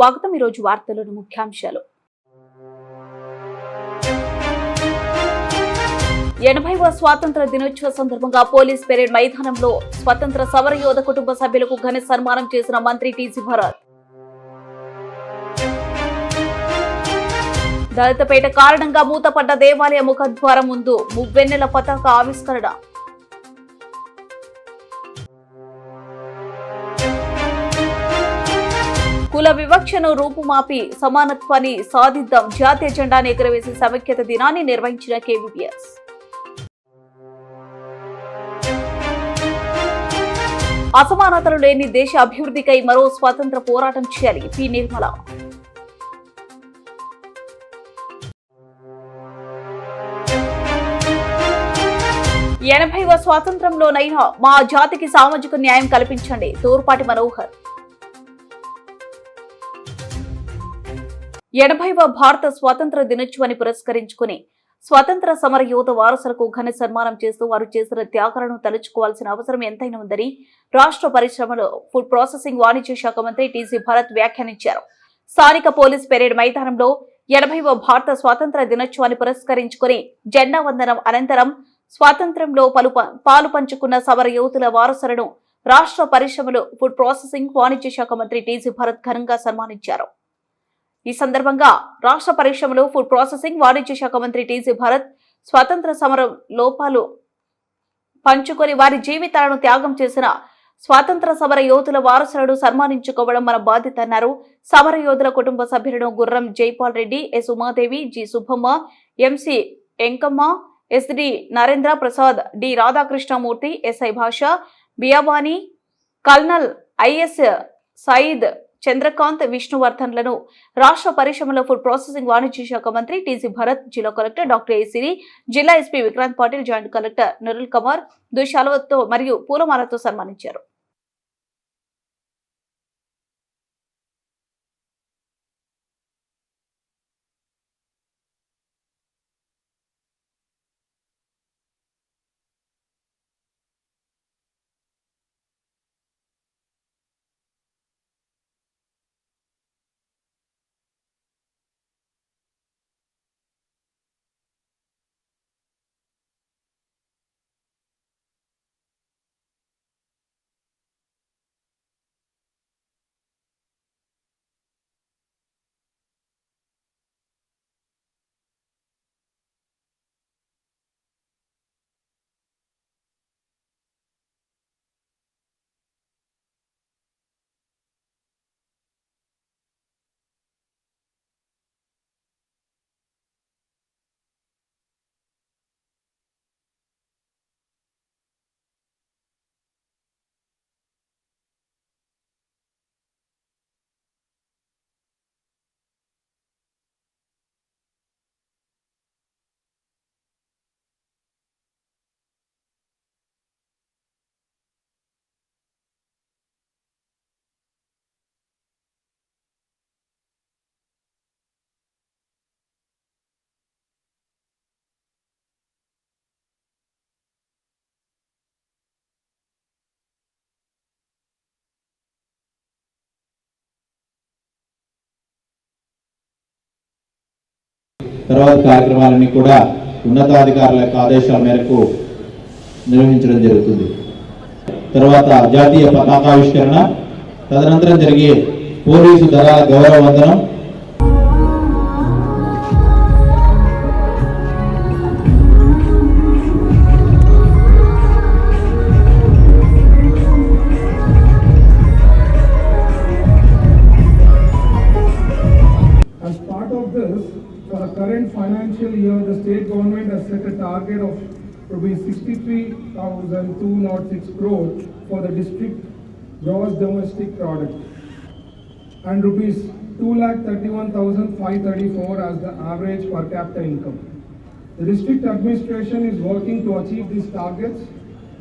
స్వాగతం. ఈ రోజు వార్తల్లోని ముఖ్యాంశాలు. 80వ స్వాతంత్ర దినోత్సవ సందర్భంగా పోలీస్ పెరేడ్ మైదానంలో స్వతంత్ర సమర యోధ కుటుంబ సభ్యులకు ఘన సన్మానం చేసిన మంత్రి టీజీ భరత్. దళితపేట కారణంగా మూతపడ్డ దేవాలయ ముఖద్వారం ముందు మువ్వెన్నెల పతాక ఆవిష్కరణ. కుల వివక్షను రూపుమాపి సమానత్వాన్ని సాధిద్దాం, జాతీయ జెండాను ఎగురవేసి సమైక్యత దినాన్ని నిర్వహించిన కేవీపీఎస్. అసమానతలు లేని దేశ అభివృద్ధికై మరో స్వాతంత్ర పోరాటం చేయాలి, పి నిర్మల. ఎనభైవ స్వాతంత్రంలోనైనా మా జాతికి సామాజిక న్యాయం కల్పించండి, తోర్పాటి మనోహర్. 80వ భారత స్వాతంత్ర దినోత్సవాన్ని పురస్కరించుకుని స్వాతంత్ర సమర యోధ వారసులకు ఘన సన్మానం చేస్తూ వారు చేసిన త్యాగాలను తలుచుకోవాల్సిన అవసరం ఎంతైనా ఉందని రాష్ట్ర పరిశ్రమలు, ఫుడ్ ప్రాసెసింగ్, వాణిజ్య శాఖ మంత్రి టీజీ భరత్ వ్యాఖ్యానించారు. స్థానిక పోలీస్ పెరేడ్ మైదానంలో 80వ భారత స్వాతంత్ర దినోత్సవాన్ని పురస్కరించుకుని జెండా వందనం అనంతరం స్వాతంత్ర్యంలో పాలు పంచుకున్న సమర యోధుల వారసులను రాష్ట్ర పరిశ్రమలు, ఫుడ్ ప్రాసెసింగ్, వాణిజ్య శాఖ మంత్రి టీజీ భరత్ ఘనంగా సన్మానించారు. ఈ సందర్భంగా రాష్ట్ర పరిశ్రమలు, ఫుడ్ ప్రాసెసింగ్, వాణిజ్య శాఖ మంత్రి టీజీ భరత్ స్వాతంత్ర సమరం లోపాలు పంచుకొని వారి జీవితాలను త్యాగం చేసిన స్వాతంత్ర సమర యోధుల వారసులను సన్మానించుకోవడం మన బాధ్యత అన్నారు. సమర యోధుల కుటుంబ సభ్యులను Gurram Jaipal Reddy, S Umadevi, G Subbamma, MC Enkamma, SD Narendra Prasad, D Radhakrishnamurthy, SI Bhasha, Biyabani, colonel IS Sayeed, Chandrakanth, విష్ణువర్ధన్లను రాష్ట్ర పరిశ్రమల, ఫుడ్ ప్రాసెసింగ్, వాణిజ్య శాఖ మంత్రి టీజీ భరత్, జిల్లా కలెక్టర్ డాక్టర్ ఏ సిరి, జిల్లా SP Vikrant Patil, joint collector Nirul Kumar దుశాలవతో మరియు పూలమాలతో సన్మానించారు. తర్వాత కార్యక్రమాలన్నీ కూడా ఉన్నతాధికారుల యొక్క ఆదేశాల మేరకు నిర్వహించడం జరుగుతుంది. తర్వాత జాతీయ పతాకావిష్కరణ, తదనంతరం జరిగే పోలీసు దళాల గౌరవ వందనం, For the current financial year, the state government has set a target of ₹63,206 crore for the district gross domestic product and ₹231,534 as the average per capita income. The district administration is working to achieve these targets.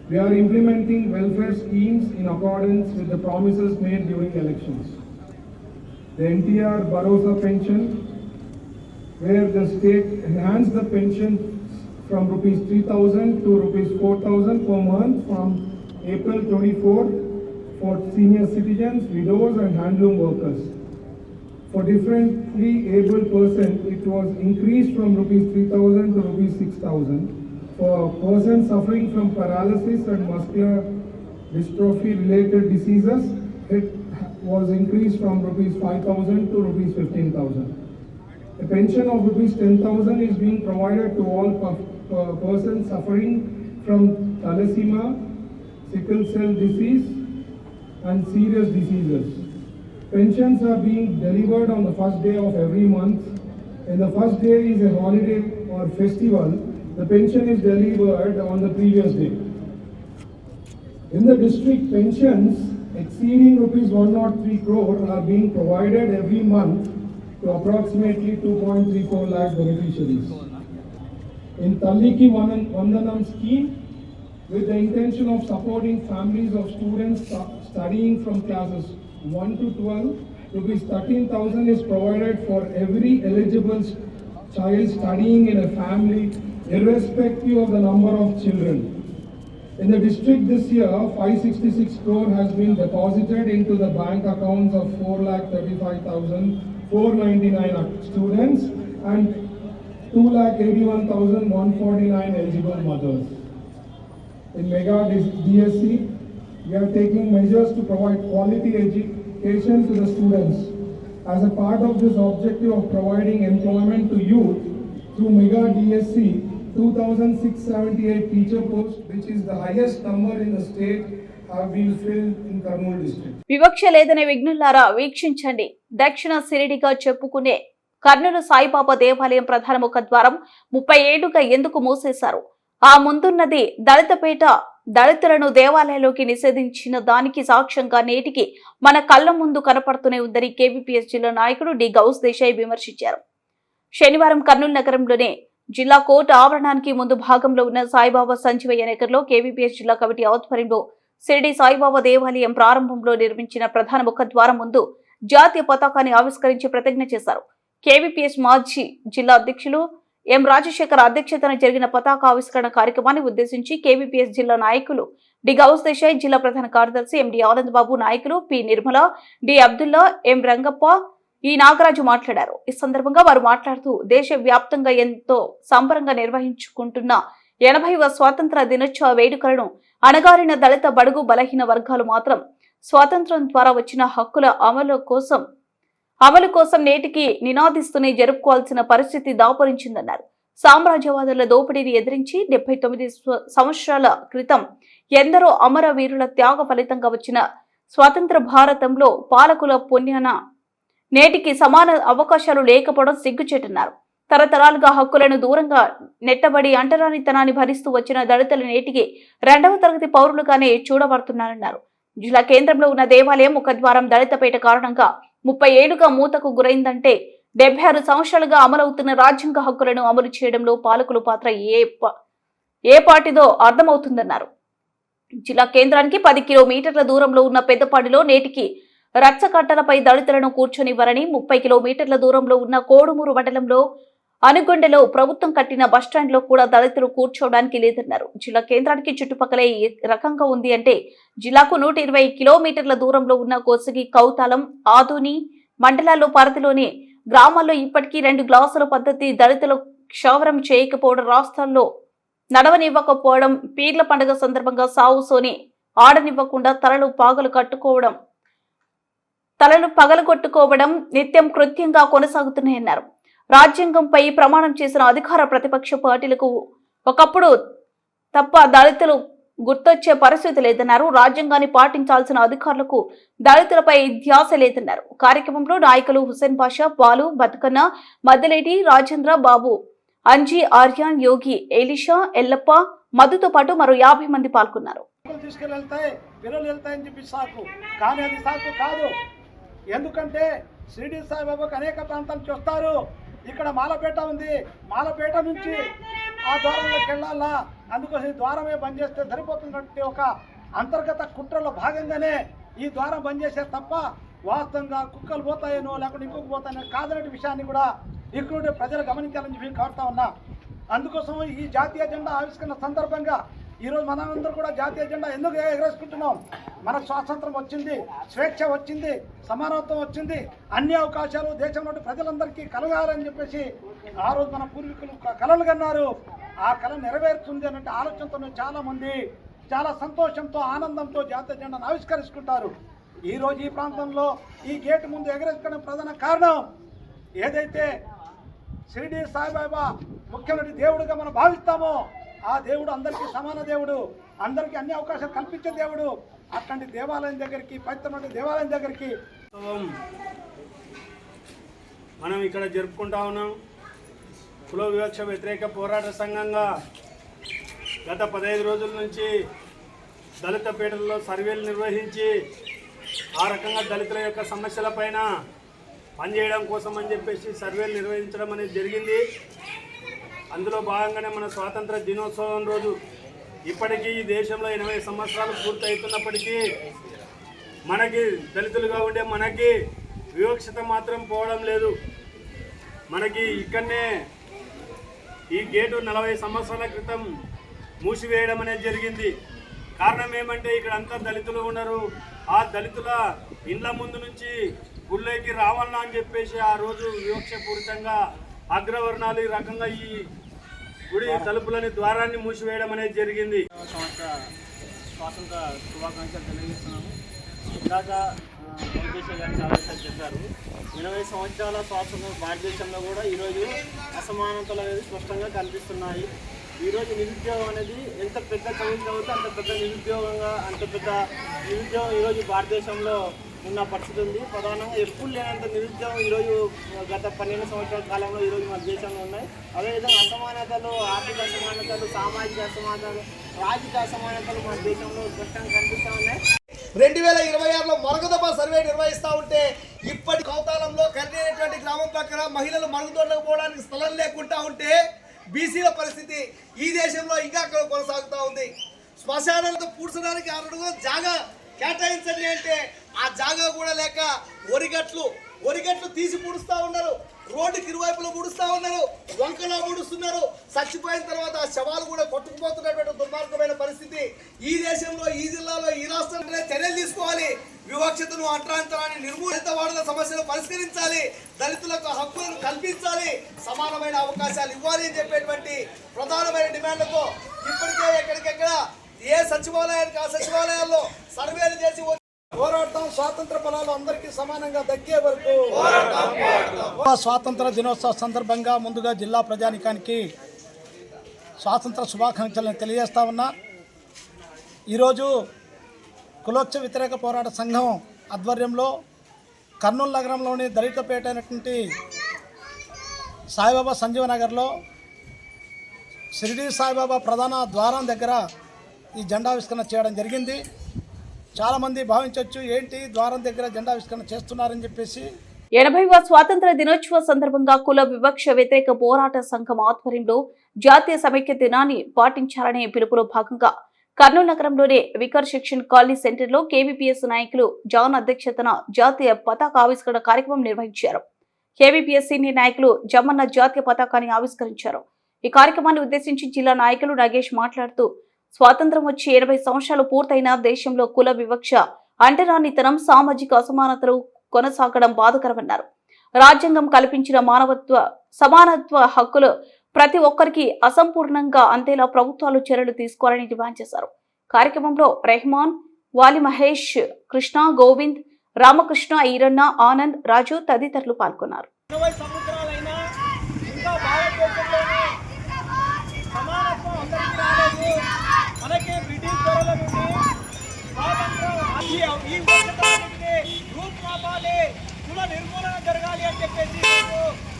We are implementing welfare schemes in accordance with the promises made during elections. The NTR Bharosa pension, where the state enhanced the pension from ₹3,000 to ₹4,000 per month from April 24 for senior citizens, widows and handloom workers. For differently abled person, it was increased from rupees 3,000 to rupees 6,000. For persons suffering from paralysis and muscular dystrophy related diseases, it was increased from rupees 5,000 to rupees 15,000. A pension of rupees 10,000 is being provided to all persons suffering from thalassemia, sickle cell disease, and serious diseases. Pensions are being delivered on the first day of every month. If the first day is a holiday or festival, the pension is delivered on the previous day. In the district, pensions exceeding rupees 103 crore are being provided every month to approximately 2.34 lakh beneficiaries. In Talliki Vandanam scheme, with the intention of supporting families of students studying from classes 1 to 12, rupees 13,000 is provided for every eligible child studying in a family, irrespective of the number of children. In the district this year, 566 crore has been deposited into the bank accounts of 4,35,499 students and 2,81,149 eligible mothers. In Mega DSC, we are taking measures to provide quality education to the students. As a part of this objective of providing employment to youth through Mega DSC, 2,678 teacher posts, which is the highest number in the state, have been filled in Kurnool district. వివక్ష లేదనే విఘ్నులారా వీక్షించండి. దక్షిణ సిరిడిగా చెప్పుకునే కర్నూలు సాయిబాబా దేవాలయం ప్రధాన ముఖద్వారం 30 ఏళ్లుగా ఎందుకు మూసేశారు? ఆ ముందున్నది దళితపేట. దళితులను దేవాలయంలోకి నిషేధించిన దానికి సాక్ష్యంగా నేటికి మన కళ్ల ముందు కనపడుతూనే ఉందని కేవీపీఎస్ జిల్లా నాయకుడు డి గౌస్ దేశాయ్ విమర్శించారు. శనివారం కర్నూలు నగరంలోనే జిల్లా కోర్టు ఆవరణానికి ముందు భాగంలో ఉన్న సాయిబాబా సంజీవయ్య నగర్లో కేవీపీఎస్ జిల్లా కమిటీ ఆధ్వర్యంలో షిరిడి సాయిబాబా దేవాలయం ప్రారంభంలో నిర్మించిన ప్రధాన ముఖద్వారం ముందు జాతీయ పతాకాన్ని ఆవిష్కరించి ప్రతిజ్ఞ చేశారు. కేవీపీఎస్ మాజీ జిల్లా అధ్యక్షులు ఎం రాజశేఖర్ అధ్యక్షతన జరిగిన పతాక ఆవిష్కరణ కార్యక్రమాన్ని ఉద్దేశించి కేవీపీఎస్ జిల్లా నాయకులు డి గౌస్ దేశాయ్, జిల్లా ప్రధాన కార్యదర్శి ఎండి ఆనంద్ బాబు, నాయకులు పి నిర్మల, డి అబ్దుల్లా, ఎం రంగప్ప, ఈ నాగరాజు మాట్లాడారు. ఈ సందర్భంగా వారు మాట్లాడుతూ దేశ వ్యాప్తంగా ఎంతో సంబరంగా నిర్వహించుకుంటున్న 80వ స్వాతంత్ర దినోత్సవ వేడుకలను అణగారిన దళిత బడుగు బలహీన వర్గాలు మాత్రం స్వాతంత్ర్యం ద్వారా వచ్చిన హక్కుల అమలు కోసం నేటికి నినాదిస్తూనే జరుపుకోవాల్సిన పరిస్థితి దాపురించిందన్నారు. సామ్రాజ్యవాదుల దోపిడీని ఎదిరించి 79 సంవత్సరాల క్రితం ఎందరో అమరవీరుల త్యాగ ఫలితంగా వచ్చిన స్వతంత్ర భారతంలో పాలకుల పుణ్యాన నేటికి సమాన అవకాశాలు లేకపోవడం సిగ్గుచేటన్నారు. తరతరాలుగా హక్కులను దూరంగా నెట్టబడి అంటరానితనాన్ని భరిస్తూ వచ్చిన దళితుల నేటికి 2వ తరగతి పౌరులుగానే చూడబడుతున్నారన్నారు. జిల్లా కేంద్రంలో ఉన్న దేవాలయం ముఖద్వారం దళితపేట కారణంగా 30 ఏళ్లుగా మూతకు గురైందంటే 76 సంవత్సరాలుగా అమలవుతున్న రాజ్యాంగ హక్కులను అమలు చేయడంలో పాలకుల పాత్ర ఏ పాటిదో అర్థమవుతుందన్నారు. జిల్లా కేంద్రానికి 10 కిలోమీటర్ల దూరంలో ఉన్న పెద్దపాడిలో నేటికి రచ్చకట్టలపై దళితులను కూర్చొనివ్వరని, 30 కిలోమీటర్ల దూరంలో ఉన్న కోడుమూరు మండలంలో అనుగొండలో ప్రభుత్వం కట్టిన బస్టాండ్లో కూడా దళితులు కూర్చోవడానికి లేదన్నారు. జిల్లా కేంద్రానికి చుట్టుపక్కల ఏ రకంగా ఉంది అంటే జిల్లాకు 120 కిలోమీటర్ల దూరంలో ఉన్న కోసగి, కౌతాలం, ఆదోని మండలాల్లో పరిధిలోని గ్రామాల్లో ఇప్పటికీ 2 గ్లాసుల పద్ధతి దళితులు క్షౌరం చేయకపోవడం, రాష్ట్రాల్లో నడవనివ్వకపోవడం, పీర్ల పండుగ సందర్భంగా సావు సోని ఆడనివ్వకుండా తలలు పగలగొట్టుకోవడం నిత్యం కృత్యంగా కొనసాగుతున్నాయన్నారు. రాజ్యాంగంపై ప్రమాణం చేసిన అధికార ప్రతిపక్ష పార్టీలకు ఒకప్పుడు తప్ప దళితులు గుర్తొచ్చే పరిస్థితి లేదన్నారు. రాజ్యాంగాన్ని పాటించాల్సిన అధికారులకు దళితులపై ధ్యాస లేదన్నారు. కార్యక్రమంలో నాయకులు హుసేన్ బాషా, పాలు, బతుకన్న, మద్దలేటి, రాజేంద్ర బాబు, అంజీ, ఆర్యాన్, యోగి, ఎలిషా, ఎల్లప్ప, మధుతో పాటు మరో 50 మంది పాల్గొన్నారు. ఎందుకంటే షిరిడి సాయిబాబాకు అనేక ప్రాంతాలు చూస్తారు. ఇక్కడ మాలపేట ఉంది, మాలపేట నుంచి ఆ ద్వారంలోకి వెళ్ళాలా, అందుకోసం ఈ ద్వారమే బంద్ చేస్తే సరిపోతున్నట్టు ఒక అంతర్గత కుట్రలో భాగంగానే ఈ ద్వారం బంద్ చేశారు తప్ప వాస్తవంగా కుక్కలు పోతాయనో లేకపోతే ఇంకొక పోతాయనో కాదనే విషయాన్ని కూడా ఇక్కడ ప్రజలు గమనించాలని చెప్పి కోరుతా ఉన్నా. అందుకోసం ఈ జాతీయ జెండా ఆవిష్కరణ సందర్భంగా ఈరోజు మనందరూ కూడా జాతీయ జెండా ఎందుకు ఎగరేసుకుంటున్నాం? మనకు స్వాతంత్రం వచ్చింది, స్వేచ్ఛ వచ్చింది, సమానత్వం వచ్చింది, అన్ని అవకాశాలు దేశంలోని ప్రజలందరికీ కలగాలని చెప్పేసి ఆ రోజు మన పూర్వీకులు కలలు కన్నారు. ఆ కళ నెరవేరుతుంది అనే ఆలోచనతో చాలామంది చాలా సంతోషంతో ఆనందంతో జాతీయ జెండాను ఆవిష్కరించుకుంటారు. ఈరోజు ఈ ప్రాంతంలో ఈ గేటు ముందు ఎగరేసుకోవడం ప్రధాన కారణం ఏదైతే షిరిడి సాయిబాబా ముఖ్యమైన దేవుడిగా మనం భావిస్తామో ఆ దేవుడు అందరికీ సమాన దేవుడు, అందరికీ అన్ని అవకాశాలు కల్పించే దేవుడు. అట్లాంటి దేవాలయం దగ్గరికి, పవిత్రమైన దేవాలయం దగ్గరికి మనం ఇక్కడ జరుపుకుంటా ఉన్నాం. కుల వివక్ష వ్యతిరేక పోరాట సంఘంగా గత 15 రోజుల నుంచి దళిత పీఠల్లో సర్వేలు నిర్వహించి ఆ రకంగా దళితుల యొక్క సమస్యలపైన పనిచేయడం కోసం అని చెప్పేసి సర్వేలు నిర్వహించడం అనేది జరిగింది. అందులో భాగంగానే మన స్వాతంత్ర దినోత్సవం రోజు ఇప్పటికీ ఈ దేశంలో 80 సంవత్సరాలు పూర్తవుతున్నప్పటికీ మనకి దళితులుగా ఉండే మనకి వివక్షత మాత్రం పోవడం లేదు. మనకి ఇక్కడనే ఈ గేటు 40 సంవత్సరాల క్రితం మూసివేయడం అనేది జరిగింది. కారణం ఏమంటే ఇక్కడ అంతా దళితులు ఉన్నారు. ఆ దళితుల ఇండ్ల ముందు నుంచి గుళ్ళకి రావాలన్నా అని చెప్పేసి ఆ రోజు వివక్షపూరితంగా అగ్రవర్ణాలు ఈ రకంగా ఈ గుడి తలుపులని ద్వారాన్ని మూసివేయడం అనేది జరిగింది. స్వాతంత్ర శుభాకాంక్షలు తెలియజేస్తున్నాము. ఇందాక వెంకటేశ్వర గారు చాలాసార్లు చెప్పారు, 80 సంవత్సరాల స్వాతంత్రం భారతదేశంలో కూడా ఈరోజు అసమానతలు అనేది స్పష్టంగా కనిపిస్తున్నాయి. ఈరోజు నిరుద్యోగం అనేది ఎంత పెద్ద చదువుతే అంత పెద్ద నిరుద్యోగం ఈరోజు భారతదేశంలో ఉన్న పరిస్థితి ఉంది. ప్రధానంగా ఎప్పుడు లేనంత నిరుద్యోగం ఈరోజు గత 12 సంవత్సరాల కాలంలో ఈరోజు మన దేశంలో ఉన్నాయి. అదేవిధంగా అసమానతలు, ఆర్థిక అసమానతలు, సామాజిక అసమానతలు, రాజకీయ అసమానతలు మన దేశంలో స్పష్టంగా కనిపిస్తూ ఉన్నాయి. 2026లో మరుగుదొడ్ల సర్వే నిర్వహిస్తూ ఉంటే ఇప్పటి కౌతాలంలో కర్నేటువంటి గ్రామం పక్కన మహిళలు మరుగుదొడ్లకు పోవడానికి స్థలం లేకుండా ఉంటే బీసీల పరిస్థితి ఈ దేశంలో ఇంకా కొనసాగుతూ ఉంది. శ్మశానాలతో పూడ్చడానికి 6 అడుగుల జాగా కేటాయించండి అంటే ఆ జాగా కూడా లేక ఒరిగట్లు తీసి పూడుస్తూ ఉన్నారు, రోడ్డుకి ఇరువైపులో పూడుస్తూ ఉన్నారు, వంకలో పూడుస్తున్నారు. చచ్చిపోయిన తర్వాత ఆ శవాలు కూడా కొట్టుకుపోతున్నటువంటి దుర్మార్గమైన పరిస్థితి ఈ దేశంలో, ఈ జిల్లాలో, ఈ రాష్ట్రంలో చర్యలు తీసుకోవాలి. వివక్షతను, అంటరాంతరాన్ని నిర్మూలిత వాడుల సమస్యలు పరిష్కరించాలి, దళితులకు హక్కులను కల్పించాలి, సమానమైన అవకాశాలు ఇవ్వాలి అని చెప్పేటువంటి ప్రధానమైన డిమాండ్లతో ఇప్పటికే ఎక్కడికెక్కడ ఏ సచివాలయానికి ఆ సచివాలయాల్లో సర్వేలు చేసి పోరాడతాం. స్వాతంత్ర ఫలాలు అందరికీ సమానంగా దక్కే వరకు స్వాతంత్ర దినోత్సవ సందర్భంగా ముందుగా జిల్లా ప్రజానికానికి స్వాతంత్ర శుభాకాంక్షలను తెలియజేస్తా ఉన్నా. ఈరోజు కులవక్ష వ్యతిరేక పోరాట సంఘం ఆధ్వర్యంలో కర్నూలు నగరంలోని దళితపేట అయినటువంటి సాయిబాబా సంజీవనగర్లో షిరిడి సాయిబాబా ప్రధాన ద్వారం దగ్గర ఈ జెండావిష్కరణ చేయడం జరిగింది. చాలామంది భావించవచ్చు, ఏంటి ద్వారం దగ్గర జెండావిష్కరణ చేస్తున్నారని చెప్పేసి. 80వ స్వాతంత్ర దినోత్సవ సందర్భంగా కుల వివక్ష వ్యతిరేక పోరాట సంఘం ఆధ్వర్యంలో జాతీయ సమైక్య దినాన్ని పాటించాలనే పిలుపులో భాగంగా కర్నూలు నగరంలోని వికర్ సెక్షన్ కాలనీ సెంటర్లో కేవీపీఎస్ నాయకులు జాన్ అధ్యక్షతన జాతీయ పతాక ఆవిష్కరణ కార్యక్రమం నిర్వహించారు. కేవీపీఎస్ సీనియర్ నాయకులు జమ్మన్న జాతీయ పతాకాన్ని ఆవిష్కరించారు. ఈ కార్యక్రమాన్ని ఉద్దేశించి జిల్లా నాయకులు నాగేష్ మాట్లాడుతూ, స్వాతంత్రం వచ్చి 80 సంవత్సరాలు పూర్తయిన దేశంలో కుల వివక్ష, అంటరానితనం, సామాజిక అసమానతలు కొనసాగడం బాధకరమన్నారు. రాజ్యాంగం కల్పించిన సమానత్వ హక్కులు ప్రతి ఒక్కరికి అసంపూర్ణంగా అందేలా ప్రభుత్వాలు చర్యలు తీసుకోవాలని డిమాండ్ చేశారు. కార్యక్రమంలో రెహమాన్, వాలి మహేష్, కృష్ణ, గోవింద్, రామకృష్ణ, ఈరన్న, ఆనంద్, రాజు తదితరులు పాల్గొన్నారు. 20 సంవత్సరాలైనా ఇంకా భారతదేశంలోనే సమానత్వం అందరికీ రాలేదు. మనకి బ్రిటిష్ దొరల నుండి స్వాతంత్రం ఈ రూపుమాపాలి, కుల నిర్మూలన జరగాలి అని చెప్పేసి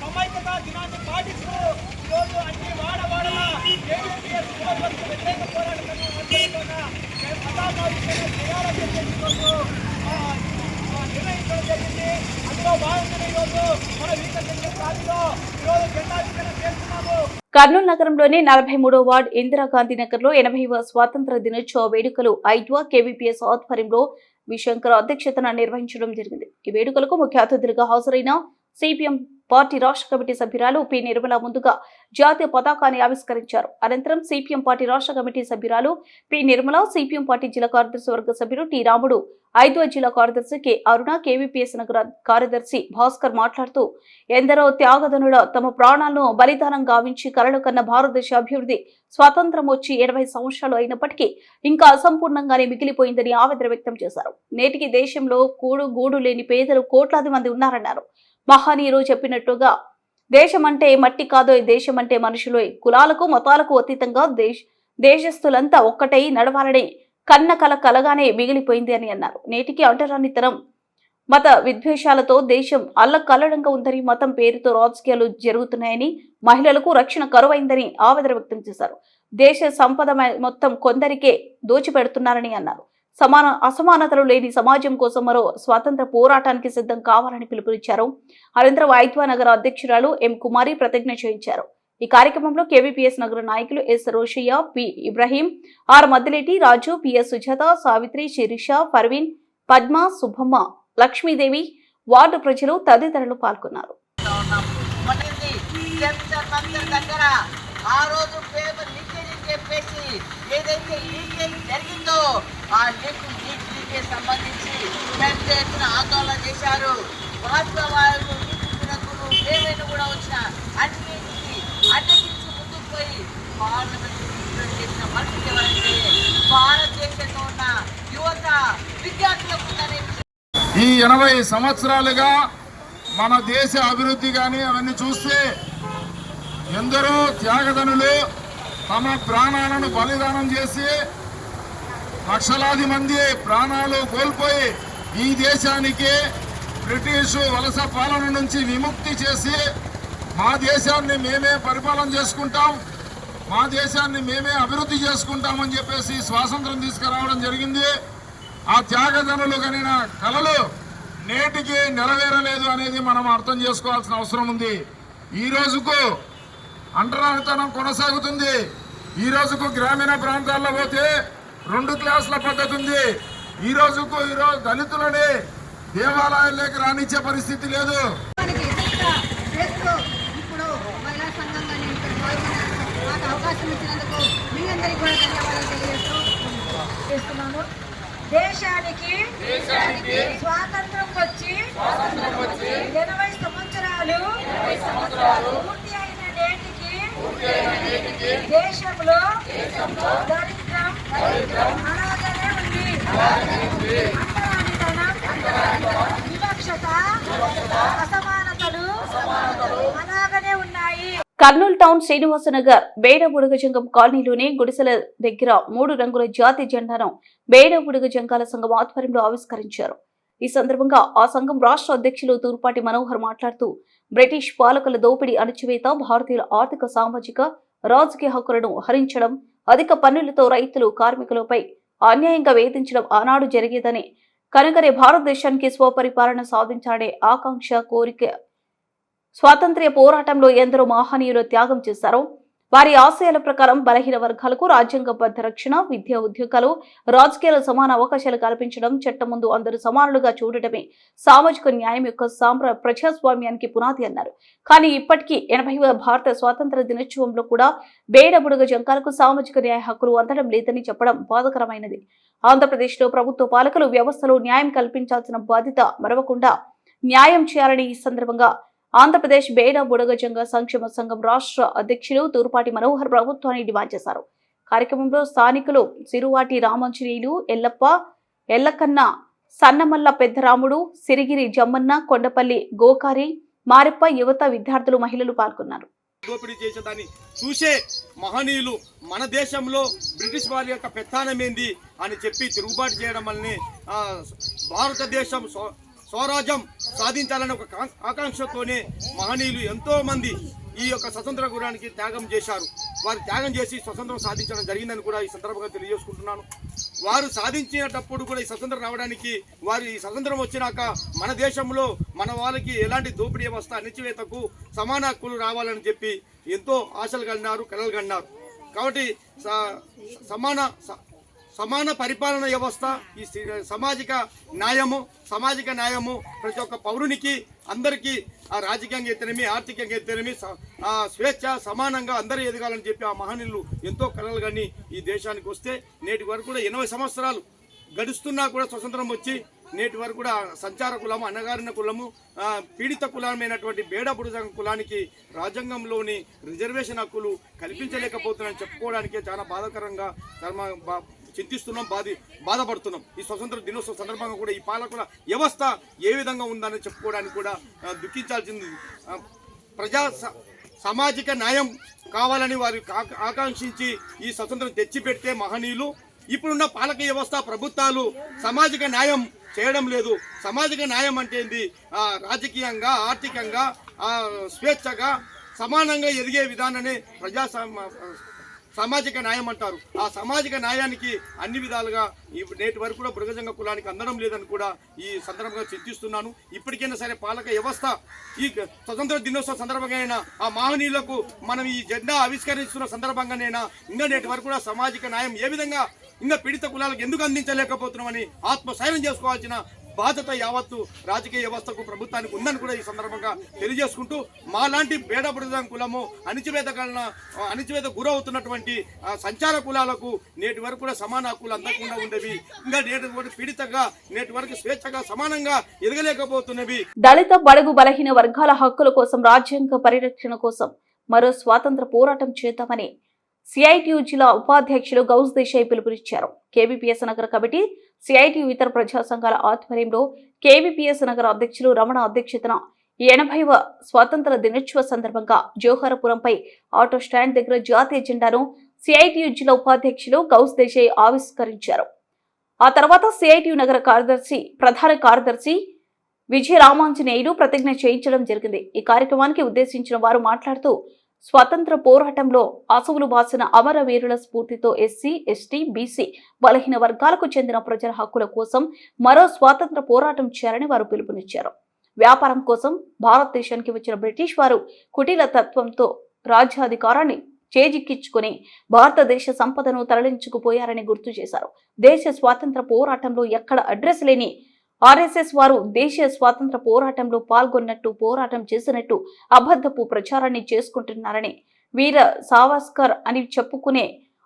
సమైక్యతా దినాన్ని పాటిస్తూ ఈరోజు అన్ని వాడవాడల కేవీపీఎస్ వ్యతిరేక పోరాట పతాకావిష్కరణ చేయాలని చెప్పేసి నిర్ణయించడం జరిగింది. అందులో భాగంగానే ఈరోజు మన వీకర్ స్థాయిలో ఈరోజు జెండావిష్కరణ చేస్తున్నాము. కర్నూలు నగరంలోని 43వ వార్డు ఇందిరాగాంధీ నగర్ లో 80వ స్వాతంత్ర దినోత్సవ వేడుకలు ఐద్వా కేవీపీఎస్ ఆధ్వర్యంలో విశంకర్ అధ్యక్షతన నిర్వహించడం జరిగింది. ఈ వేడుకలకు ముఖ్య అతిథులుగా హాజరైన సిపిఎం పార్టీ రాష్ట్ర కమిటీ సభ్యురాలు పి నిర్మల ముందుగా జాతీయ పతాకాన్ని ఆవిష్కరించారు. అనంతరం సిపిఎం పార్టీ రాష్ట్ర కమిటీ సభ్యురాలు పి నిర్మల, సిపిఎం పార్టీ జిల్లా కార్యదర్శి వర్గ సభ్యులు టి రాముడు, 5వ జిల్లా కార్యదర్శి కె అరుణ, కేవీపీఎస్ నగర కార్యదర్శి భాస్కర్ మాట్లాడుతూ ఎందరో త్యాగధనుల తమ ప్రాణాలను బలిదానం గావించి కలలు కన్న భారతదేశ అభివృద్ధి స్వాతంత్రం వచ్చి 80 సంవత్సరాలు అయినప్పటికీ ఇంకా అసంపూర్ణంగానే మిగిలిపోయిందని ఆవేదన వ్యక్తం చేశారు. నేటికి దేశంలో గూడు లేని పేదలు కోట్లాది మంది ఉన్నారన్నారు. మహనీయులు చెప్పినట్టుగా దేశం అంటే మట్టి కాదో, దేశం అంటే మనుషులు, కులాలకు మతాలకు అతీతంగా దేశస్తులంతా ఒక్కటై నడవాలని కన్న కల కలగానే మిగిలిపోయింది అని అన్నారు. నేటికి అంటరానితనం, మత విద్వేషాలతో దేశం అల్లకల్లడంగా ఉందని, మతం పేరుతో రాజకీయాలు జరుగుతున్నాయని, మహిళలకు రక్షణ కరువైందని ఆవేదన వ్యక్తం చేశారు. దేశ సంపద మొత్తం కొందరికే దోచిపెడుతున్నారని అన్నారు. అసమానతలు లేని సమాజం కోసం మరో స్వాతంత్ర పోరాటానికి సిద్ధం కావాలని పిలుపునిచ్చారు. అనంతరం ఐద్వా నగర అధ్యక్షురాలు ఎం కుమారి ప్రతిజ్ఞ చేయించారు. ఈ కార్యక్రమంలో కేవీపీఎస్ నగర నాయకులు S Roshaiah, P Ibrahim, R Maddileti, Raju, PS Sujatha, Savitri, Sirisha, Parveen, Padma, Subbamma, Lakshmidevi, ward ప్రజలు తదితరులు పాల్గొన్నారు. ఆ రోజు పేపర్ లీకేజ్ అని చెప్పేసి ఏదైతే లీకేజ్ జరిగిందో ఆ లీకేజ్ సంబంధించి పెద్ద ఎత్తున ఆందోళన చేశారు. వాస్తవాలు ఏమైనా కూడా వచ్చిన అన్నిటికీ ముందుకు పోయి పార్లమెంట్ చేసిన మనుషులు ఎవరంటే భారతదేశంలో ఉన్న యువత విద్యార్థులకు ఈ 80 సంవత్సరాలుగా మన దేశ అభివృద్ధి కానీ అవన్నీ చూస్తే ఎందరో త్యాగధనులు తమ ప్రాణాలను బలిదానం చేసి లక్షలాది మంది ప్రాణాలు కోల్పోయి ఈ దేశానికి బ్రిటిషు వలస పాలన నుంచి విముక్తి చేసి మా దేశాన్ని మేమే పరిపాలన చేసుకుంటాం, మా దేశాన్ని మేమే అభివృద్ధి చేసుకుంటామని చెప్పేసి స్వాతంత్రం తీసుకురావడం జరిగింది. ఆ త్యాగధనులు కనిన కలలు నేటికి నెరవేరలేదు అనేది మనం అర్థం చేసుకోవాల్సిన అవసరం ఉంది. ఈ రోజుకు అంటరానితనం కొనసాగుతుంది. ఈ రోజుకు గ్రామీణ ప్రాంతాల్లో పోతే 2 క్లాసుల పద్ధతి ఉంది. ఈ రోజుకు దళితులని దేవాలయాల్లోకి రానిచ్చే పరిస్థితి లేదు. ఇప్పుడు మహిళా సంఘంగా మాకు అవకాశం ఇచ్చినందుకు మీ అందరికీ కూడా ధన్యవాదాలు తెలియజేస్తున్నాను. దేశానికి స్వాతంత్రం వచ్చి 80 సంవత్సరాలు పూర్తి అయిన నేటికి దేశంలో దరిద్రం అలాగనే ఉంది. అంటరానితనం, వివక్షత, అసమానతలు అలాగనే ఉన్నాయి. కర్నూలు టౌన్ శ్రీనివాసనగర్ బేడబుడుగ జంగం కాలనీలోని గుడిసెల దగ్గర 3 రంగుల జాతీయ జెండాను బేడబుడుగ జంగాల సంఘం ఆధ్వర్యంలో ఆవిష్కరించారు. ఈ సందర్భంగా ఆ సంఘం రాష్ట్ర అధ్యక్షులు తూర్పాటి మనోహర్ మాట్లాడుతూ బ్రిటిష్ పాలకుల దోపిడీ, అణచివేత, భారతీయుల ఆర్థిక, సామాజిక, రాజకీయ హక్కులను హరించడం, అధిక పన్నులతో రైతులు, కార్మికులపై అన్యాయంగా వేధించడం ఆనాడు జరిగేదని, కనుకనే భారతదేశానికి స్వపరిపాలన సాధించాలనే ఆకాంక్ష, కోరిక స్వాతంత్ర్య పోరాటంలో ఎందరో మహనీయులు త్యాగం చేశారో వారి ఆశయాల ప్రకారం బలహీన వర్గాలకు రాజ్యాంగబద్ధ రక్షణ, విద్యా, ఉద్యోగాలు, రాజకీయాల సమాన అవకాశాలు కల్పించడం, చట్టం ముందు అందరూ సమానులుగా చూడటమే సామాజిక న్యాయం యొక్క ప్రజాస్వామ్యానికి పునాది అన్నారు. కానీ ఇప్పటికీ 80వ భారత స్వాతంత్ర దినోత్సవంలో కూడా బేడబుడుగ జంకాలకు సామాజిక న్యాయ హక్కులు అందడం లేదని చెప్పడం బాధాకరమైనది. ఆంధ్రప్రదేశ్లో ప్రభుత్వ పాలకులు వ్యవస్థలో న్యాయం కల్పించాల్సిన బాధ్యత మరవకుండా న్యాయం చేయాలని ఈ సందర్భంగా ఆంధ్రప్రదేశ్ బేడబుడుగ జంగ సంక్షేమ సంఘం రాష్ట్ర అధ్యక్షులు తూర్పాటి మనోహర్ ప్రభుత్వాన్ని డిమాండ్ చేశారు. కార్యక్రమంలో స్థానికులు సిరువాటి రామాంజనేయులు, ఎల్లప్ప, ఎల్లకన్న, సన్నమల్ల పెద్దరాముడు, సిరిగిరి జమ్మన్న, కొండపల్లి గోకారి, మారెప్ప, యువత, విద్యార్థులు, మహిళలు పాల్గొన్నారు. దోపిడీ చేసేదాన్ని చూసే మహనీయులు మన దేశంలో బ్రిటిష్ వారి యొక్క పెత్తానమేంది అని చెప్పి తిరుగుబాటు చేయడం వల్లనే భారతదేశం స్వరాజ్యం సాధించాలనే ఒక ఆకాంక్షతోనే మహనీయులు ఎంతో మంది ఈ యొక్క స్వతంత్ర గురానికి త్యాగం చేశారు. వారు త్యాగం చేసి స్వతంత్రం సాధించడం జరిగిందని కూడా ఈ సందర్భంగా తెలియజేసుకుంటున్నాను. వారు సాధించేటప్పుడు కూడా ఈ స్వతంత్రం రావడానికి, వారు ఈ స్వతంత్రం వచ్చినాక మన దేశంలో మన వాళ్ళకి ఎలాంటి దోపిడీ వ్యవస్థ, అణచివేతకు సమాన హక్కులు రావాలని చెప్పి ఎంతో ఆశలు కన్నారు, కలలు కన్నారు. కాబట్టి సమాన పరిపాలన వ్యవస్థ, ఈ సామాజిక న్యాయము ప్రతి ఒక్క పౌరునికి అందరికీ రాజకీయంగా అయితేనేమి ఆర్థికంగా అయితేనేమి స్వేచ్ఛ సమానంగా అందరూ ఎదగాలని చెప్పి ఆ మహనీయులు ఎంతో కలలు కానీ ఈ దేశానికి వస్తే నేటి వరకు కూడా 80 సంవత్సరాలు గడుస్తున్నా కూడా స్వతంత్రం వచ్చి నేటి వరకు కూడా సంచార కులము, అన్నగారిన కులము, పీడిత కులమైనటువంటి బేడ బుడుజ కులానికి రాజ్యాంగంలోని రిజర్వేషన్ హక్కులు కల్పించలేకపోతున్నాయని చెప్పుకోవడానికే చాలా బాధాకరంగా చింతిస్తున్నాం, బాధపడుతున్నాం. ఈ స్వతంత్ర దినోత్సవం సందర్భంగా కూడా ఈ పాలకుల వ్యవస్థ ఏ విధంగా ఉందని చెప్పుకోవడానికి కూడా దుఃఖించాల్సింది. సామాజిక న్యాయం కావాలని వారు ఆకాంక్షించి ఈ స్వతంత్రం తెచ్చిపెట్టే మహనీయులు ఇప్పుడున్న పాలక వ్యవస్థ ప్రభుత్వాలు సామాజిక న్యాయం చేయడం లేదు. సామాజిక న్యాయం అంటే ఏంది? రాజకీయంగా ఆర్థికంగా స్వేచ్ఛగా సమానంగా ఎదిగే విధానాన్ని సామాజిక న్యాయం అంటారు. ఆ సామాజిక న్యాయానికి అన్ని విధాలుగా నేటి వరకు కూడా బృగజంగ కులానికి అందడం లేదని కూడా ఈ సందర్భంగా చింతిస్తున్నాను. ఇప్పటికైనా సరే పాలక వ్యవస్థ ఈ స్వతంత్ర దినోత్సవ సందర్భంగా ఆ మహనీయులకు మనం ఈ జెండా ఆవిష్కరిస్తున్న సందర్భంగానైనా ఇంకా నేటి వరకు కూడా సామాజిక న్యాయం ఏ విధంగా ఇంకా పీడిత కులాలకు ఎందుకు అందించలేకపోతున్నామని ఆత్మశైలం చేసుకోవాల్సిన బాధ్యత యావత్తు రాజకీయ వ్యవస్థకు ప్రభుత్వానికి ఉందని కూడా ఈ సందర్భంగా తెలియజేసుకుంటూ మాలాంటి బేడ బుడజం కులము అణిచివేత గురవుతున్నటువంటి సంచార కులాలకు నేటి వరకు కూడా సమాన హక్కులు అందకుండా ఉండేవి, ఇంకా నేటి వరకు పీడితంగా నేటి వరకు స్వేచ్ఛగా సమానంగా ఎదగలేకపోతున్నవి. దళిత బడుగు బలహీన వర్గాల హక్కుల కోసం రాజ్యాంగ పరిరక్షణ కోసం మరో స్వాతంత్ర పోరాటం చేద్దామని సిఐటియు జిల్లా ఉపాధ్యక్షులు గౌస్ దేశాయ్ పిలుపునిచ్చారు. కేవీపీఎస్ నగర కమిటీ, సిఐటియు ఇతర ప్రజా సంఘాల ఆధ్వర్యంలో కేవీపీఎస్ నగర అధ్యక్షులు రమణ అధ్యక్షతన 80వ స్వాతంత్ర దినోత్సవ సందర్భంగా జోహారపురంపై ఆటో స్టాండ్ దగ్గర జాతీయ జెండాను సిఐటియు జిల్లా ఉపాధ్యక్షులు గౌస్ దేశాయ్ ఆవిష్కరించారు. ఆ తర్వాత సిఐటియు నగర ప్రధాన కార్యదర్శి విజయ రామాంజనేయులు ప్రతిజ్ఞ చేయించడం జరిగింది. ఈ కార్యక్రమానికి ఉద్దేశించిన వారు మాట్లాడుతూ స్వాతంత్ర పోరాటంలో అసువులు బాసిన అమరవీరుల స్ఫూర్తితో ఎస్సీ, ఎస్టీ, బీసీ బలహీన వర్గాలకు చెందిన ప్రజల హక్కుల కోసం మరో స్వాతంత్ర పోరాటం చేయాలని వారు పిలుపునిచ్చారు. వ్యాపారం కోసం భారతదేశానికి వచ్చిన బ్రిటిష్ వారు కుటీల తత్వంతో రాజ్యాధికారాన్ని చేజిక్కించుకుని భారతదేశ సంపదను తరలించుకుపోయారని గుర్తు చేశారు. దేశ స్వాతంత్ర పోరాటంలో ఎక్కడ అడ్రస్ లేని ఆర్ఎస్ఎస్ వారు దేశీయ స్వాతంత్ర పోరాటంలో పాల్గొన్నట్టు, పోరాటం చేసినట్టు అబద్ధపు ప్రచారాన్ని చేసుకుంటున్నారని, వీర సావర్కర్ అని చెప్పుకునే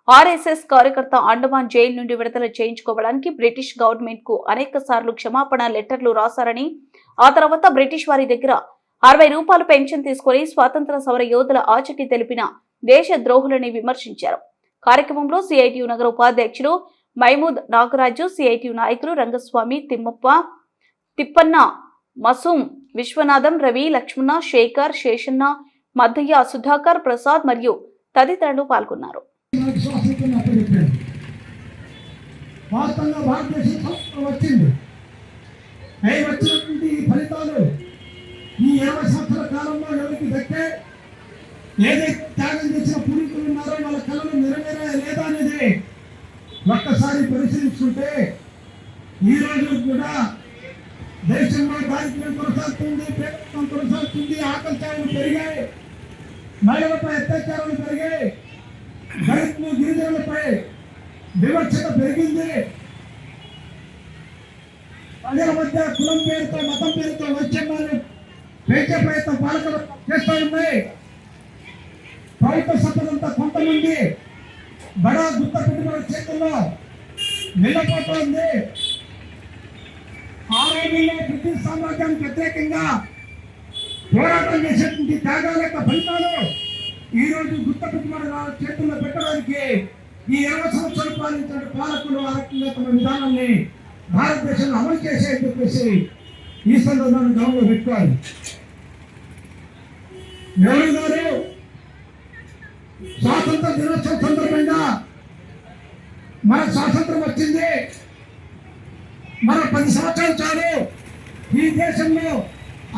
ఆర్ఎస్ఎస్ కార్యకర్త అండమాన్ జైలు నుండి విడుదల చేయించుకోవడానికి బ్రిటిష్ గవర్నమెంట్ కు అనేక సార్లు క్షమాపణ లెటర్లు రాశారని, ఆ తర్వాత బ్రిటిష్ వారి దగ్గర 60 రూపాయలు పెన్షన్ తీసుకుని స్వాతంత్ర సమర యోధుల ఆచకి తెలిపిన దేశ ద్రోహులని విమర్శించారు. కార్యక్రమంలో సిఐటియు నగర ఉపాధ్యక్షులు మైమూద్ నాగరాజు, సిఐటియు నాయకులు రంగస్వామి, తిప్పన్న, మసూం, విశ్వనాథం, రవి, లక్ష్మణ, శేఖర్, శేషన్న, మద్దయ్య, సుధాకర్, ప్రసాద్ మరియు తదితరులు పాల్గొన్నారు. ఒక్కసారి పరిశీలించుకుంటే ఈ రోజు కూడా దేశంలో దారిద్ర్యం కొనసాగుతుంది, పేదరికం కొనసాగుతుంది, ఆకలి చావులు పెరిగాయి, మహిళలపై అత్యాచారాలు పెరిగాయి, దళితులు గిరిజనులపై వివక్షత పెరిగింది, ప్రజల మధ్య కులం పేరుతో మతం పేరుతో వైషమ్యాలు పెంచే ప్రయత్నం పాలకులు చేస్తూ ఉన్నాయి. ప్రభుత్వ సంపదంతా కొంతమంది బడా గుత్త పెట్టుబడుల చేతుల్లో నిలబడుతోంది. ఆ రోజుల్లో బ్రిటిష్ సామ్రాజ్యానికి వ్యతిరేకంగా పోరాటం చేసేటువంటి త్యాగాల యొక్క ఫలితాలు ఈ రోజు గుత్త పెట్టుబడుల చేతుల్లో పెట్టడానికి ఈ 20 సంవత్సరాలు పాలించిన పాలకులు ఆ రకంగా తమ విధానాన్ని భారతదేశంలో అమలు చేసేందుకు చెప్పేసి ఈ సందర్భాన్ని గమనంలో పెట్టుకోవాలి. నెహ్రూ గారు స్వాతంత్ర దినోత్సవం సందర్భంగా మన స్వాతంత్రం వచ్చింది, మన 10 సంవత్సరాలు చాలు ఈ దేశంలో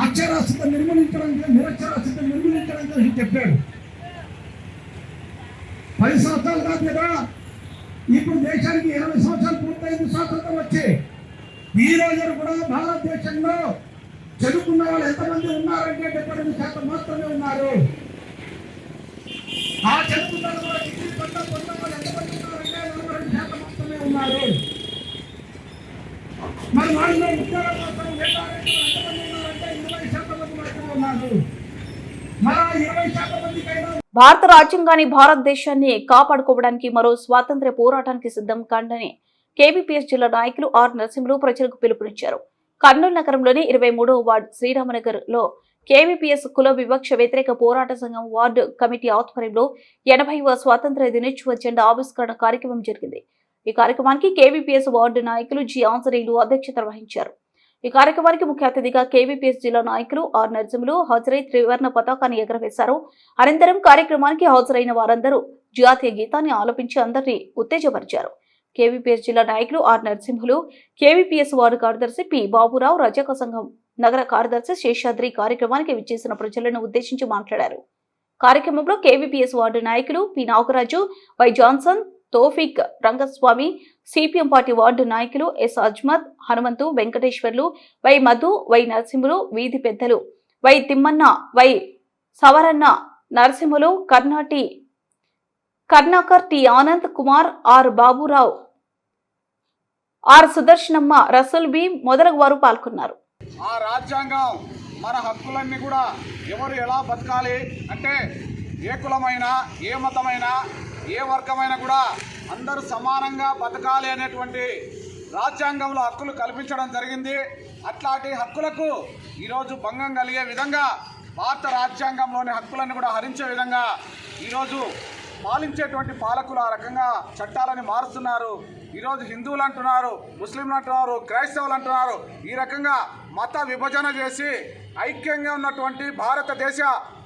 అక్షరాస్యత నిర్మూలించడానికి, నిరక్షరాస్యత నిర్మూలించడానికి చెప్పాడు. 10 సంవత్సరాలు కాదు కదా, ఇప్పుడు దేశానికి 20 సంవత్సరాలు పూర్తయింది స్వాతంత్రం వచ్చి. ఈ రోజు కూడా భారతదేశంలో చదువుకున్న వాళ్ళు ఎంతమంది ఉన్నారంటే 78% మాత్రమే ఉన్నారు. ఆ చదువుకున్న వాళ్ళు డిగ్రీ పట్టా పొందిన వాళ్ళు ఎంతమంది ఉన్నారంటే 42% మాత్రమే ఉన్నారు. ఉన్నారు? మరి వాళ్ళు ఉద్యోగాల కోసం వేటాడే ఎంతమంది ఉన్నారంటే 20% మంది మాత్రమే ఉన్నారు. మరి 20% మందికైనా భారత రాజ్యాంగాన్ని భారతదేశాన్ని కాపాడుకోవడానికి మరో స్వాతంత్ర్య పోరాటానికి సిద్ధం కండని కేవీపీఎస్ జిల్లా నాయకులు ఆర్ నరసింహులు ప్రజలకు పిలుపునిచ్చారు. కర్నూలు నగరంలోని 23వ వార్డు శ్రీరామనగర్ లో కేవీపీఎస్ కుల వివక్ష వ్యతిరేక పోరాట సంఘం వార్డు కమిటీ ఆధ్వర్యంలో 80వ స్వాతంత్ర్య దినోత్సవ జెండా ఆవిష్కరణ కార్యక్రమం జరిగింది. ఈ కార్యక్రమానికి కేవీపీఎస్ వార్డు నాయకులు జి ఆంజనేయులు అధ్యక్షత వహించారు. ఈ కార్యక్రమానికి ముఖ్య అతిథిగా కేవీపీఎస్ జిల్లా నాయకులు ఆర్ నరసింహులు హాజరై త్రివర్ణ పతాకాన్ని ఎగరవేశారు. అనంతరం కార్యక్రమానికి హాజరైన వారందరూ జాతీయ గీతాన్ని ఆలపించి అందరినీ ఉత్తేజపరిచారు. కేవీపీఎస్ జిల్లా నాయకులు ఆర్ నరసింహులు, కేవీపీఎస్ వార్డు కార్యదర్శి పి బాబురావు, రజక సంఘం నగర కార్యదర్శి శేషాద్రి కార్యక్రమానికి విచ్చేసిన ప్రజలను ఉద్దేశించి మాట్లాడారు. కార్యక్రమంలో కేవీపీఎస్ వార్డు నాయకులు P Nagaraju, Y Johnson, Tofik, Rangaswamy, CPM party ward నాయకులు S Ajmad, Hanumanthu, Venkateswarlu, Y Madhu, Y Narasimhulu, వీధి పెద్దలు Y Thimmanna, Y Savaranna, Narasimhulu, Karunakar, T Anand Kumar, R Baburao, R Sudarshanamma, Rasool B మొదలగు వారు పాల్గొన్నారు. ఆ రాజ్యాంగం మన హక్కులన్నీ కూడా ఎవరు ఎలా బతకాలి అంటే ఏ కులమైనా, ఏ మతమైనా, ఏ వర్గమైనా కూడా అందరూ సమానంగా బతకాలి అనేటువంటి రాజ్యాంగంలో హక్కులు కల్పించడం జరిగింది. అట్లాంటి హక్కులకు ఈరోజు భంగం కలిగే విధంగా భారత రాజ్యాంగంలోని హక్కులను కూడా హరించే విధంగా ఈరోజు పాలించేటువంటి పాలకులు ఆ రకంగా చట్టాలని మారుస్తున్నారు. ఈరోజు హిందువులు అంటున్నారు, ముస్లింలు అంటున్నారు, క్రైస్తవులు అంటున్నారు. ఈ రకంగా మత విభజన చేసి ఐక్యంగా ఉన్నటువంటి భారతదేశ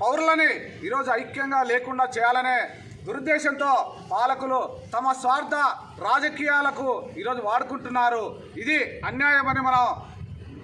పౌరులని ఈరోజు ఐక్యంగా లేకుండా చేయాలనే దురుద్దేశంతో పాలకులు తమ స్వార్థ రాజకీయాలకు ఈరోజు వాడుకుంటున్నారు. ఇది అన్యాయమని మనం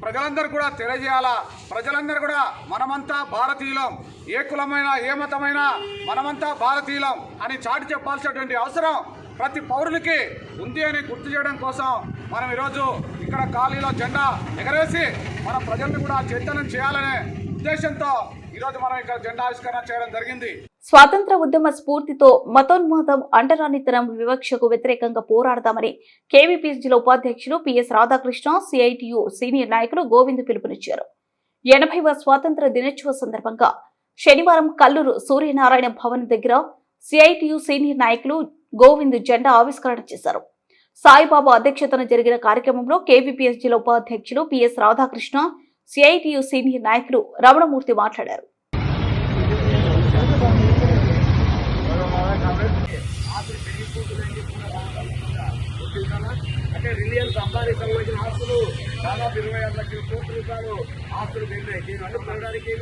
ప్రజలందరూ కూడా తెలియజేయాలా. ప్రజలందరూ కూడా మనమంతా భారతీయులం, ఏ కులమైనా, ఏ మతమైనా మనమంతా భారతీయులం అని చాటి చెప్పాల్సినటువంటి అవసరం ప్రతి పౌరునికి ఉంది అని గుర్తు చేయడం కోసం మనం ఈరోజు ఇక్కడ ఖాళీలో జెండా ఎగరేసి మన ప్రజల్ని కూడా చైతన్యం చేయాలనే ఉద్దేశంతో ఈరోజు మనం ఇక్కడ జెండా ఆవిష్కరణ చేయడం జరిగింది. స్వాతంత్ర ఉద్యమ స్ఫూర్తితో మతోన్మాదం, అంటరానితనం, వివక్షకు వ్యతిరేకంగా పోరాడదామని కేవీపీఎస్ జిల్లా ఉపాధ్యక్షులు పిఎస్ రాధాకృష్ణ, సిఐటియు సీనియర్ నాయకులు గోవింద్ పిలుపునిచ్చారు. 80వ స్వాతంత్ర దినోత్సవ సందర్భంగా శనివారం కల్లూరు సూర్యనారాయణ భవన్ దగ్గర సిఐటియు సీనియర్ నాయకులు గోవింద్ జెండా ఆవిష్కరణ చేశారు. సాయిబాబా అధ్యక్షతన జరిగిన కార్యక్రమంలో కేవీపీఎస్ జిల్లా ఉపాధ్యక్షులు పిఎస్ రాధాకృష్ణ, సిఐటియు సీనియర్ నాయకులు రమణమూర్తి మాట్లాడారు. అంటే రిలయన్స్ అంబానీ సంబంధించిన ఆస్తులు దాదాపు 26 లక్షల కోట్ల రూపాయలు ఆస్తులు పెరిగినాయి. దీన్ని అడ్డుపడడానికి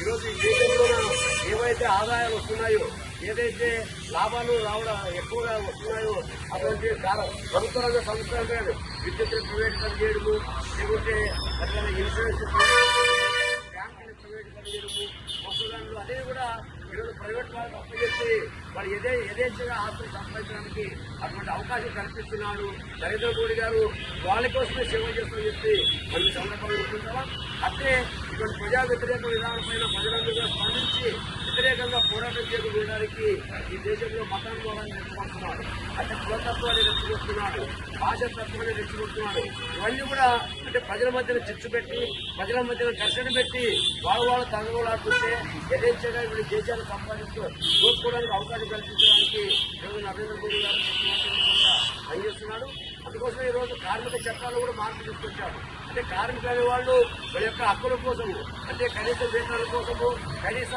ఈరోజు ఈ దేశంలో ఏవైతే ఆదాయాలు వస్తున్నాయో, ఏదైతే లాభాలు రావడం ఎక్కువగా వస్తున్నాయో అటువంటి ప్రభుత్వ రంగ సంస్థలు అంటే విద్యుత్తులు ప్రైవేటీకరణ చేయడము, లేకుంటే అట్లనే ఇన్సూరెన్స్ బ్యాంకులు ప్రైవేటీకరణ చేయడము, మొక్కలు అనేవి కూడా ఈరోజు ప్రైవేట్ వాళ్ళకి అప్పచెప్పి వాళ్ళు యథేచ్ఛగా ఆస్తులు సంపాదించడానికి అటువంటి అవకాశం కల్పిస్తున్నాడు నరేంద్ర మోడీ గారు. వాళ్ళ కోసమే సేవ చేస్తామని చెప్పి మనం సందర్భంగా గుర్తుంటామా. అట్లే ఇటువంటి ప్రజా వ్యతిరేక విధానంపైన ప్రజలందరూ స్పందించి వ్యతిరేకంగా పోరాటం చేయడానికి ఈ దేశంలో మతానుభవాన్ని రెచ్చగొడుతున్నాడు, అంటే కులతత్వాన్ని రెచ్చగొడుతున్నాడు, భాషతత్వాన్ని రెచ్చగొడుతున్నాడు. ఇవన్నీ కూడా అంటే ప్రజల మధ్యన చిచ్చు పెట్టి, ప్రజల మధ్యన ఘర్షణ పెట్టి వాళ్ళు తగలాడుతుంటే యథేచ్ఛగా వీళ్ళు దేశాన్ని సంపాదిస్తూ దోచుకోవడానికి అవకాశం కల్పించడానికి ఈరోజు నరేంద్ర మోడీ గారు పనిచేస్తున్నాడు. అందుకోసం ఈరోజు కార్మిక చట్టాలు కూడా మార్పు తీసుకొచ్చారు. అంటే కార్మికులు అనే వాళ్ళు వాళ్ళ యొక్క హక్కుల కోసము, అంటే కనీస వేతనాల కోసము, కనీస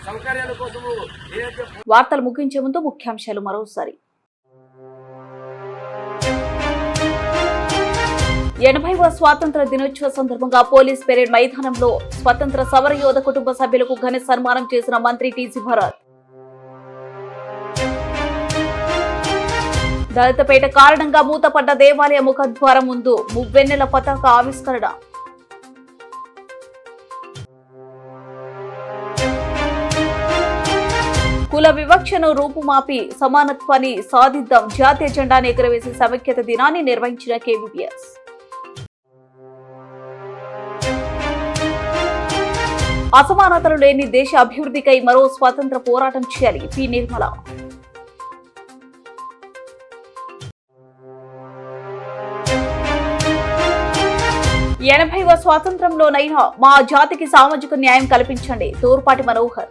సౌకర్యాల కోసము ఏదైతే. వార్తలు ముగించే ముందు ముఖ్యాంశాలు మరోసారి. 80వ స్వాతంత్ర దినోత్సవ సందర్భంగా పోలీస్ పెరేడ్ మైదానంలో స్వతంత్ర సమరయోధ కుటుంబ సభ్యులకు ఘన సన్మానం చేసిన మంత్రి టీజీ భరత్. దళితపేట కారణంగా మూతపడ్డ దేవాలయ ముఖద్వారం ముందు మువ్వెన్నెల పతాక ఆవిష్కరణ. కుల వివక్షను రూపుమాపి సమానత్వాన్ని సాధిద్దాం, జాతీయ జెండాను ఎగురవేసి సమైక్యత దినాన్ని నిర్వహించిన కేవీపీఎస్. అసమానతలు లేని దేశ అభివృద్ధికై మరో స్వాతంత్ర పోరాటం చేయాలి, పి నిర్మల. 80వ స్వాతంత్రంలోనైనా మా జాతికి సామాజిక న్యాయం కల్పించండి. తూర్పాటి మనోహర్.